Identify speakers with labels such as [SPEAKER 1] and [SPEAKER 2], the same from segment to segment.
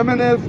[SPEAKER 1] MNAs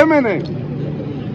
[SPEAKER 1] MNA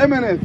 [SPEAKER 1] MNAs,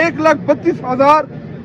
[SPEAKER 1] 1,32,000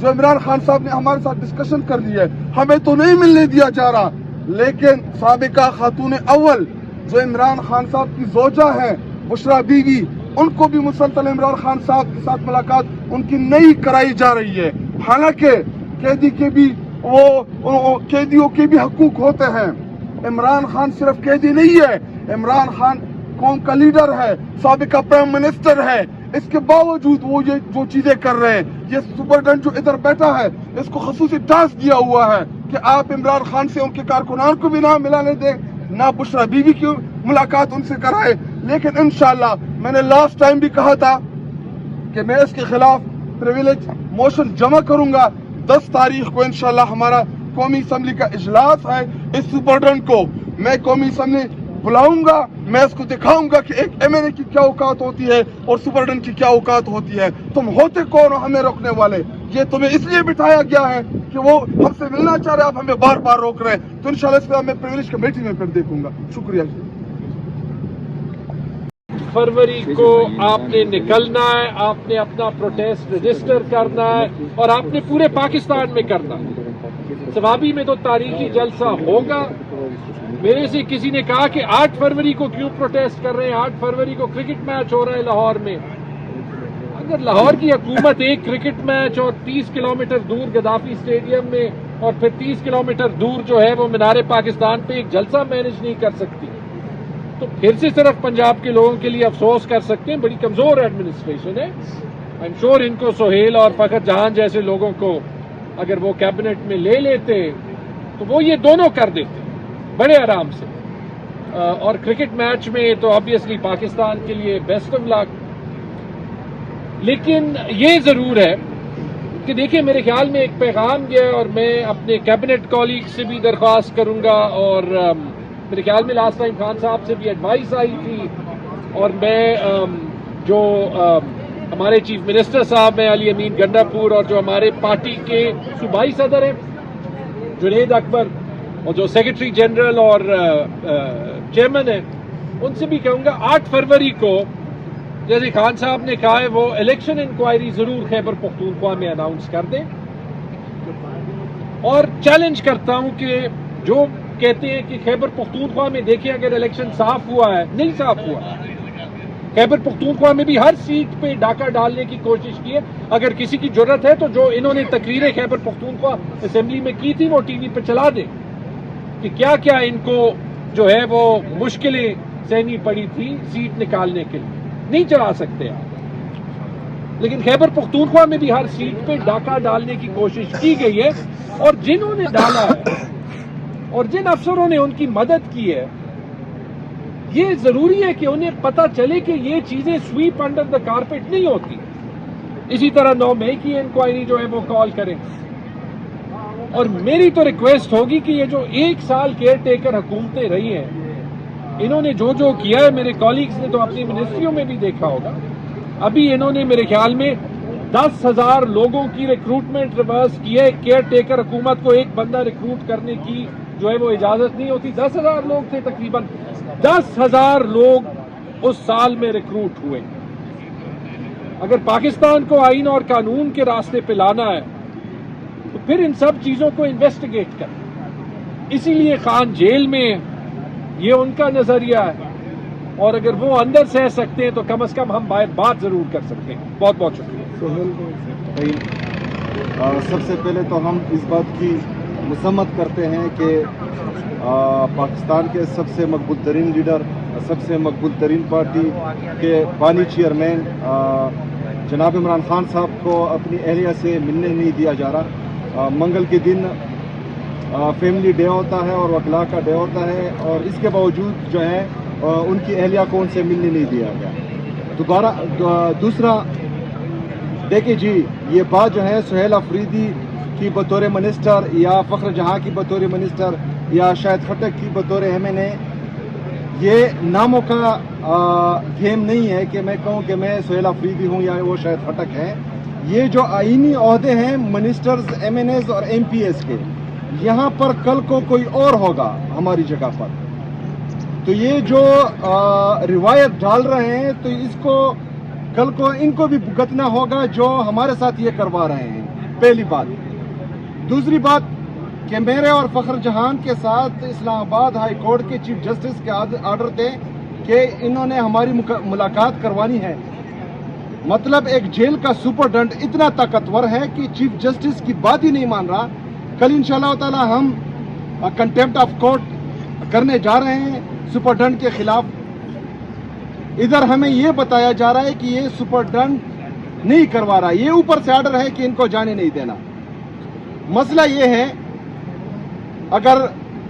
[SPEAKER 1] جو عمران خان صاحب نے ہمارے ساتھ ڈسکشن کر لی ہے، ہمیں تو نہیں ملنے دیا جا رہا، لیکن سابقہ خاتون اول جو عمران خان صاحب کی زوجہ ہیں بشرا بیوی، ان کو بھی مسلسل عمران خان صاحب کے ساتھ ملاقات ان کی نہیں کرائی جا رہی ہے، حالانکہ قیدی کے بھی قیدیوں کے بھی حقوق ہوتے ہیں۔ عمران خان صرف قیدی نہیں ہے، عمران خان قوم کا لیڈر ہے، سابقہ پرائم منسٹر ہے، اس کے باوجود وہ یہ جو چیزیں کر رہے ہیں، یہ سپرڈنٹ جو ادھر بیٹھا ہے اس کو خصوصی ٹاسک دیا ہوا ہے کہ آپ عمران خان سے ان کے کارکنان کو بھی نہ ملانے دیں، نہ بشرا بیوی کی ملاقات ان سے کرائے۔ لیکن انشاءاللہ میں نے لاسٹ ٹائم بھی کہا تھا کہ میں اس کے خلاف پریویلیج موشن جمع کروں گا۔ 10 تاریخ کو انشاءاللہ ہمارا قومی اسمبلی کا اجلاس ہے، اس سپرڈنٹ کو میں قومی اسمبلی بلاؤں گا، میں اس کو دکھاؤں گا کہ ایک ایم این اے کی کیا اوقات ہوتی ہے اور سپرڈنٹ کی کیا اوقات ہوتی ہے۔ تم ہوتے کون ہو ہمیں روکنے والے؟ یہ تمہیں اس لیے بٹھایا گیا ہے کہ وہ ہم سے ملنا چاہ رہے ہیں، آپ ہمیں بار بار روک رہے ہیں۔ تو انشاءاللہ اس پہ میں پریویلیج کمیٹی میں پھر دیکھوں گا۔ شکریہ۔
[SPEAKER 2] فروری کو آپ نے نکلنا ہے، آپ نے اپنا پروٹیسٹ رجسٹر کرنا ہے اور آپ نے پورے پاکستان میں کرنا ہے۔ سوابی میں تو تاریخی جلسہ ہوگا۔ میرے سے کسی نے کہا کہ 8 فروری کو کیوں پروٹیسٹ کر رہے ہیں؟ 8 فروری کو کرکٹ میچ ہو رہا ہے لاہور میں۔ اگر لاہور کی حکومت ایک کرکٹ میچ اور 30 کلومیٹر دور گدافی اسٹیڈیم میں اور پھر 30 کلومیٹر دور جو ہے وہ مینار پاکستان پہ ایک جلسہ مینج نہیں کر سکتی تو پھر سے صرف پنجاب کے لوگوں کے لیے افسوس کر سکتے ہیں۔ بڑی کمزور ایڈمنسٹریشن ہے۔ آئی ایم شور ان کو سہیل اور فخر جہان جیسے لوگوں کو اگر وہ کیبنٹ میں لے لیتے تو وہ یہ دونوں کر دیتے بڑے آرام سے۔ اور کرکٹ میچ میں تو آبویسلی پاکستان کے لیے بیسٹ آف لک۔ لیکن یہ ضرور ہے کہ دیکھیں میرے خیال میں ایک پیغام یہ ہے اور میں اپنے کیبنٹ کولیگ سے بھی درخواست کروں گا اور میرے خیال میں لاسٹ ٹائم خان صاحب سے بھی ایڈوائس آئی تھی اور میں جو ہمارے چیف منسٹر صاحب ہیں علی امین گنڈا پور اور جو ہمارے پارٹی کے صوبائی صدر ہیں جنید اکبر اور جو سیکرٹری جنرل اور چیئرمین ہیں ان سے بھی کہوں گا 8 فروری کو جیسے خان صاحب نے کہا ہے وہ الیکشن انکوائری ضرور خیبر پختونخوا میں اناؤنس کر دیں اور چیلنج کرتا ہوں کہ جو کہتے ہیں کہ خیبر پختونخوا میں دیکھیں اگر الیکشن صاف ہوا ہے، نہیں صاف ہوا۔ خیبر پختونخوا میں بھی ہر سیٹ پہ ڈاکہ ڈالنے کی کوشش کی ہے۔ اگر کسی کی جرت ہے تو جو انہوں نے تقریریں خیبر پختونخوا اسمبلی میں کی تھی وہ ٹی وی پہ چلا دیں کہ کیا کیا ان کو جو ہے وہ مشکلیں سہنی پڑی تھی سیٹ نکالنے کے لیے۔ نہیں چلا سکتے آپ، لیکن خیبر پختونخوا میں بھی ہر سیٹ پہ ڈاکہ ڈالنے کی کوشش کی گئی ہے اور جنہوں نے ڈالا ہے اور جن افسروں نے ان کی مدد کی ہے یہ ضروری ہے کہ انہیں پتہ چلے کہ یہ چیزیں سویپ انڈر دا کارپیٹ نہیں ہوتی۔ اسی طرح 9 مئی کی انکوائری جو ہے وہ کال کریں اور میری تو ریکویسٹ ہوگی کہ یہ جو 1 سال کیئر ٹیکر حکومتیں رہی ہیں انہوں نے جو کیا ہے، میرے کولیگز نے تو اپنی منسٹریوں میں بھی دیکھا ہوگا، ابھی انہوں نے میرے خیال میں 10,000 لوگوں کی ریکروٹمنٹ ریورس کی ہے۔ کیئر ٹیکر حکومت کو ایک بندہ ریکروٹ کرنے کی جو ہے وہ اجازت نہیں ہوتی۔ 10,000 لوگ تھے تقریباً، 10,000 لوگ اس سال میں ریکروٹ ہوئے۔ اگر پاکستان کو آئین اور قانون کے راستے پہ لانا ہے تو پھر ان سب چیزوں کو انویسٹیگیٹ کریں۔ اسی لیے خان جیل میں یہ ان کا نظریہ ہے اور اگر وہ اندر سہ سکتے ہیں تو کم از کم ہم باہر بات ضرور کر سکتے ہیں۔ بہت بہت شکریہ۔
[SPEAKER 3] سب سے پہلے تو ہم اس بات کی مذمت کرتے ہیں کہ پاکستان کے سب سے مقبول ترین لیڈر، سب سے مقبول ترین پارٹی کے بانی چیئرمین جناب عمران خان صاحب کو اپنی اہلیہ سے ملنے نہیں دیا جا رہا۔ منگل کے دن فیملی ڈے ہوتا ہے اور وکلاء کا ڈے ہوتا ہے اور اس کے باوجود جو ہے ان کی اہلیہ کو ان سے ملنے نہیں دیا گیا۔ دوسرا دیکھیں جی، یہ بات جو ہے سہیل افریدی کی بطور منسٹر یا فخر جہاں کی بطور منسٹر یا شاہد خٹک کی بطور ایم این اے، یہ ناموں کا گیم نہیں ہے کہ میں کہوں کہ میں سہیل افریدی ہوں یا وہ شاہد خٹک ہے۔ یہ جو آئینی عہدے ہیں منسٹرز، ایم این ایز اور ایم پی ایس کے، یہاں پر کل کو کوئی اور ہوگا ہماری جگہ پر، تو یہ جو روایت ڈال رہے ہیں تو اس کو کل کو ان کو بھی بھگتنا ہوگا جو ہمارے ساتھ یہ کروا رہے ہیں۔ پہلی بات. دوسری بات کہ میرے اور فخر جہان کے ساتھ اسلام آباد ہائی کورٹ کے چیف جسٹس کے آرڈر تھے کہ انہوں نے ہماری ملاقات کروانی ہے. مطلب ایک جیل کا سپرڈنٹ اتنا طاقتور ہے کہ چیف جسٹس کی بات ہی نہیں مان رہا. کل انشاءاللہ تعالی ہم کنٹیمپٹ آف کورٹ کرنے جا رہے ہیں سپرڈنٹ کے خلاف. ادھر ہمیں یہ بتایا جا رہا ہے کہ یہ سپرڈنٹ نہیں کروا رہا, یہ اوپر سے آرڈر ہے کہ ان کو جانے نہیں دینا. مسئلہ یہ ہے اگر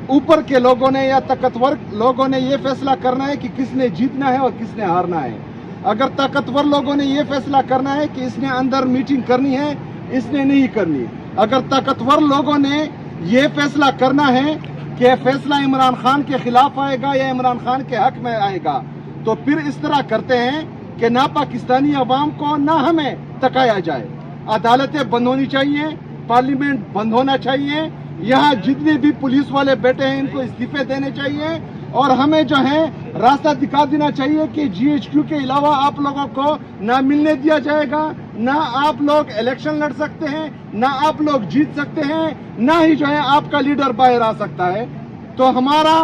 [SPEAKER 3] اوپر کے لوگوں نے یا طاقتور لوگوں نے یہ فیصلہ کرنا ہے کہ کس نے جیتنا ہے اور کس نے ہارنا ہے, اگر طاقتور لوگوں نے یہ فیصلہ کرنا ہے کہ اس نے اندر میٹنگ کرنی ہے اس نے نہیں کرنی, اگر طاقتور لوگوں نے یہ فیصلہ کرنا ہے کہ فیصلہ عمران خان کے خلاف آئے گا یا عمران خان کے حق میں آئے گا, تو پھر اس طرح کرتے ہیں کہ نہ پاکستانی عوام کو نہ ہمیں تکایا جائے. عدالتیں بند ہونی چاہیے, پارلیمنٹ بند ہونا چاہیے, یہاں جتنے بھی پولیس والے بیٹھے ہیں ان کو استعفے دینے چاہیے, اور ہمیں جو ہے راستہ دکھا دینا چاہیے کہ جی ایچ کیو کے علاوہ آپ لوگوں کو نہ ملنے دیا جائے گا, نہ آپ لوگ الیکشن لڑ سکتے ہیں, نہ آپ لوگ جیت سکتے ہیں, نہ ہی جو ہے آپ کا لیڈر باہر آ سکتا ہے. تو ہمارا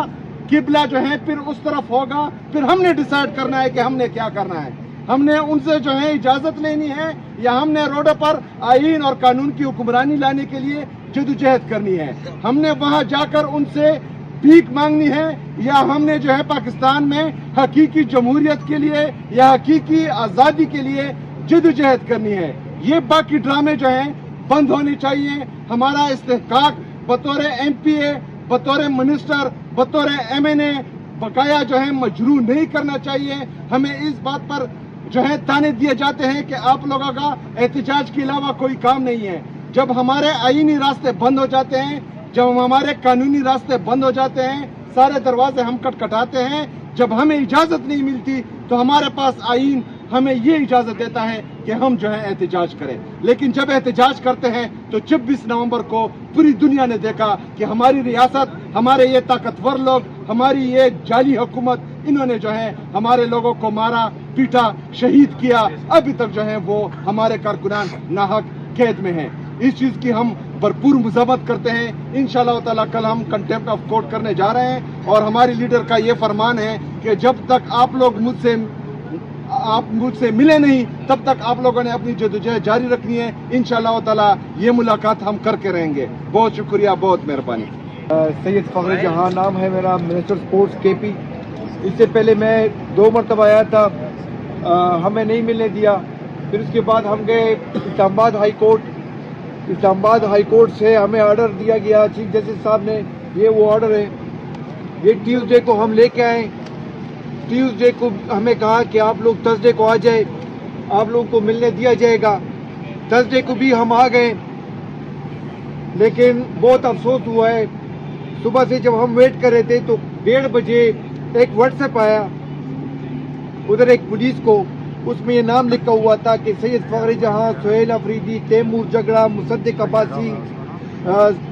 [SPEAKER 3] قبلہ جو ہے پھر اس طرف ہوگا. پھر ہم نے ڈیسائیڈ کرنا ہے کہ ہم نے کیا کرنا ہے. ہم نے ان سے جو ہے اجازت لینی ہے یا ہم نے روڈوں پر آئین اور قانون کی حکمرانی لانے کے لیے جدوجہد کرنی ہے. ہم نے وہاں جا کر ان سے بھیک مانگنی ہے یا ہم نے جو ہے پاکستان میں حقیقی جمہوریت کے لیے یا حقیقی آزادی کے لیے جدوجہد کرنی ہے. یہ باقی ڈرامے جو ہیں بند ہونے چاہیے. ہمارا استحقاق بطور ایم پی اے, بطور منسٹر, بطور ایم این اے بقایا جو ہے مجروح نہیں کرنا چاہیے. ہمیں اس بات پر جو ہے تانے دیے جاتے ہیں کہ آپ لوگوں کا احتجاج کے علاوہ کوئی کام نہیں ہے. جب ہمارے آئینی راستے بند ہو جاتے ہیں, جب ہمارے قانونی راستے بند ہو جاتے ہیں, سارے دروازے ہم کٹکھٹاتے ہیں, جب ہمیں اجازت نہیں ملتی تو ہمارے پاس آئین ہمیں یہ اجازت دیتا ہے کہ ہم جو ہے احتجاج کریں. لیکن جب احتجاج کرتے ہیں تو 26 نومبر کو پوری دنیا نے دیکھا کہ ہماری ریاست, ہمارے یہ طاقتور لوگ, ہماری یہ جعلی حکومت, انہوں نے جو ہے ہمارے لوگوں کو مارا, پیٹا, شہید کیا. ابھی تک جو ہے وہ ہمارے کارکنان ناحق قید میں ہیں. اس چیز کی ہم بھرپور مذمت کرتے ہیں. انشاءاللہ تعالیٰ کل ہم کنٹیمپٹ آف کورٹ کرنے جا رہے ہیں اور ہماری لیڈر کا یہ فرمان ہے کہ جب تک آپ لوگ مجھ سے ملے نہیں تب تک آپ لوگوں نے اپنی جدوجہد جاری رکھنی ہے. انشاءاللہ تعالیٰ یہ ملاقات ہم کر کے رہیں گے. بہت شکریہ, بہت مہربانی.
[SPEAKER 4] سید فخر جہاں نام ہے میرا, منسٹر سپورٹس کے پی. اس سے پہلے میں 2 مرتبہ آیا تھا, ہمیں نہیں ملنے دیا. پھر اس کے بعد ہم گئے اسلام آباد ہائی کورٹ. اسلام آباد ہائی کورٹ سے ہمیں آرڈر دیا گیا چیف جسٹس صاحب نے, یہ وہ آرڈر ہے. یہ ٹیوزڈے کو ہم لے کے آئے. ٹیوزڈے کو ہمیں کہا کہ آپ لوگ تھرسڈے کو آ جائے, آپ لوگوں کو ملنے دیا جائے گا. تھرسڈے کو بھی ہم آ گئے, لیکن بہت افسوس ہوا ہے. صبح سے جب ہم ویٹ کر رہے تھے تو 1:30 بجے ایک واٹس ایپ آیا ادھر ایک پولیس کو. اس میں یہ نام لکھا ہوا تھا کہ سید فخر جہاں, Sohail Afridi, Timur جگڑا, Musadiq Abbasi,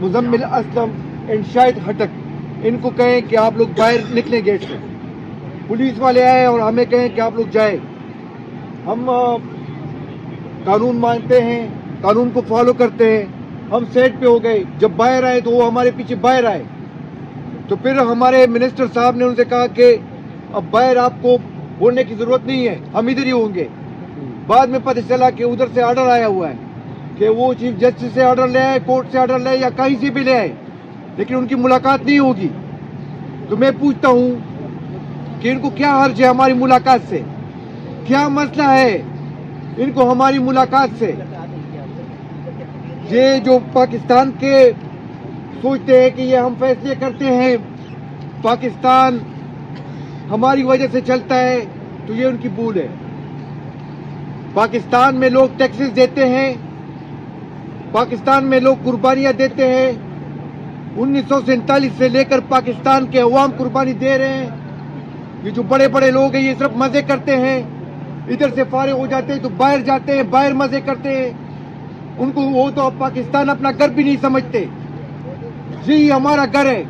[SPEAKER 4] Muzammil Aslam and شاہد ہٹک, ان کو کہیں کہ آپ لوگ باہر نکلیں گیٹ سے. پولیس والے آئے اور ہمیں کہیں کہ آپ لوگ جائیں. ہم قانون مانتے ہیں, قانون کو فالو کرتے ہیں. ہم سیٹ پہ ہو گئے. جب باہر آئے تو وہ ہمارے پیچھے باہر آئے. تو پھر ہمارے منسٹر صاحب نے ان سے کہا کہ اب باہر آپ کو بولنے کی ضرورت نہیں ہے, ہم ادھر ہی ہوں گے. بعد میں پتہ چلا کہ ادھر سے آرڈر آیا ہوا ہے کہ وہ چیف جسٹس سے آرڈر لے آئے, کورٹ سے آرڈر لے یا کہیں سے بھی لے آئے, لیکن ان کی ملاقات نہیں ہوگی. تو میں پوچھتا ہوں کہ ان کو کیا حرج ہے ہماری ملاقات سے, کیا مسئلہ ہے ان کو ہماری ملاقات سے. یہ جو پاکستان کے سوچتے ہیں کہ یہ ہم فیصلے کرتے ہیں, پاکستان ہماری وجہ سے چلتا ہے, تو یہ ان کی بھول ہے. پاکستان میں لوگ ٹیکسز دیتے ہیں, پاکستان میں لوگ قربانیاں دیتے ہیں. 1947 سے لے کر پاکستان کے عوام قربانی دے رہے ہیں. یہ جو بڑے بڑے لوگ ہیں یہ صرف مزے کرتے ہیں, ادھر سے فارغ ہو جاتے ہیں تو باہر جاتے ہیں, باہر مزے کرتے ہیں. ان کو وہ تو پاکستان اپنا گھر بھی نہیں سمجھتے. یہی ہمارا گھر ہے,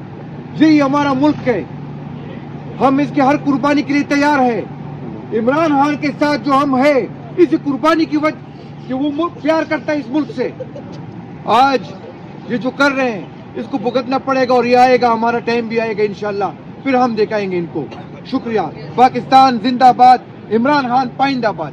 [SPEAKER 4] یہی ہمارا ملک ہے, ہم اس کے ہر قربانی کے لیے تیار ہیں. عمران خان کے ساتھ جو ہم ہیں, اس قربانی کی وجہ کہ وہ ملک پیار کرتا ہے اس ملک سے, آج یہ جو کر رہے ہیں اس کو بھگتنا پڑے گا، اور یہ آئے گا، ہمارا ٹائم بھی آئے گا انشاءاللہ، پھر ہم دکھائیں گے ان کو. شکریہ. پاکستان زندہ باد. عمران خان پائندہ باد.